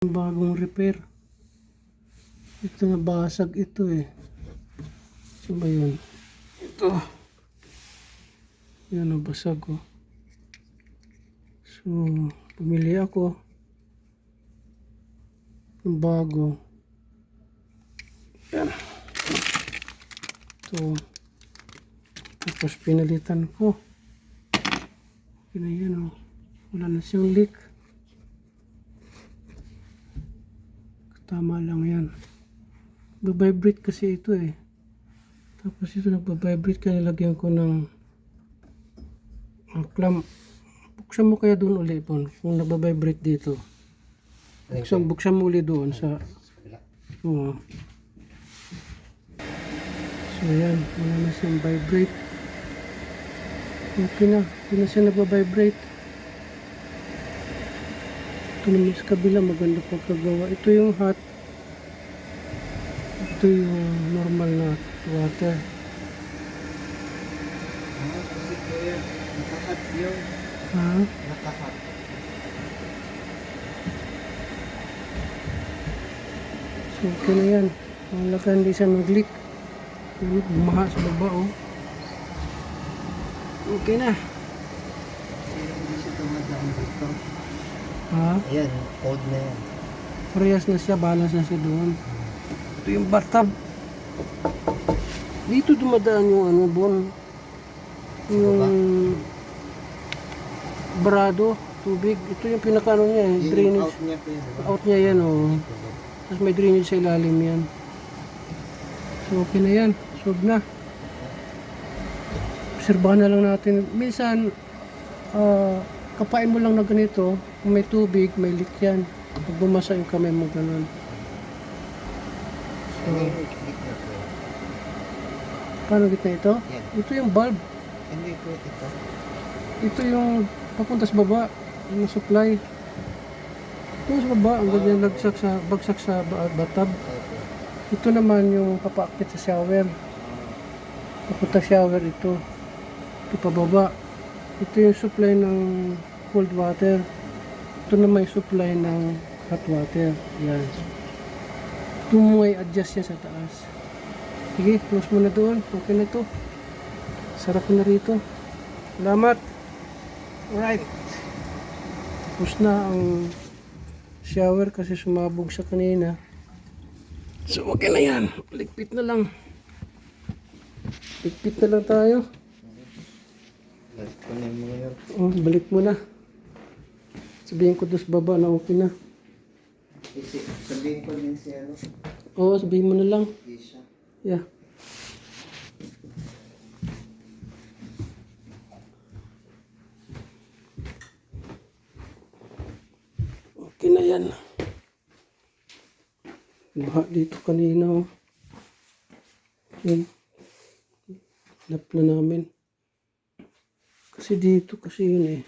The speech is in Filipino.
Bagong repair. Ito nabasag ito eh. Saan ba yun? Ito. Yan nabasag oh. So, pumili ako ng bago. Yan. Ito. Tapos pinalitan ko. Yan na yan oh. Wala na siyang leak. Tama lang yan. Nagbabibrate kasi ito eh. Tapos ito nagbabibrate kaya nilagyan ko ng clamp. Buksan mo kaya doon ulit po. Kung nagbabibrate dito. Buksan mo ulit doon sa so yan. Wala na siyang vibrate. Okay na. Hindi na siya nagbabibrate. Ito naman sa kabila, maganda pagkagawa. Ito yung hot. Ito yung normal na water. Kasi po yan, nakahat yun. Ha? Nakahat. So okay na yan. Wala ka hindi siya mag-leak. Bumaha sa baba oh. Okay na. Hindi siya tumadaan dito. Ha? Ayan, code na yan. Parehas na siya, balance na siya doon. Ito yung bathtub. Dito dumadaan yung ano, bon. Yung barado, tubig. Ito yung pinakano niya eh, drainage. Out niya po yun, diba? Out niya yan oh. Tapos may drainage sa ilalim yan. So okay na yan, solve na. Obserbahan na lang natin. Minsan, kapain mo lang na ganito, kung may tubig, may leak yan. Pag bumasa yung kamay mo, ganun. So, paano gitna ito? Yan. Ito yung bulb. Hindi po ito. Ito yung papunta sa baba, yung supply. Ito yung sa baba, ang ganyan bagsak sa bathtub. Ito naman yung papaakit sa shower. Papunta shower ito. Ito pababa. Ito yung supply ng cold water. Ito naman yung supply ng hot water. Yan. Ito mo ay adjust yan sa taas. Sige, close mo na doon. Okay na to. Sarap na rito. Salamat. Alright. Tapos na ang shower kasi sumabog siya kanina. So okay na yan. Ligpit na lang. Ligpit na lang tayo. Balik ko na mo yun. Oh, balik mo na. Sabihin ko doon sa baba na okay na. Sabihin ko din si ano. Oo, sabihin mo na lang. Isha. Yeah. Okay na yan. Baha dito kanina. Oh. Yan. Hanap na namin. Kasi dito kasi yun eh.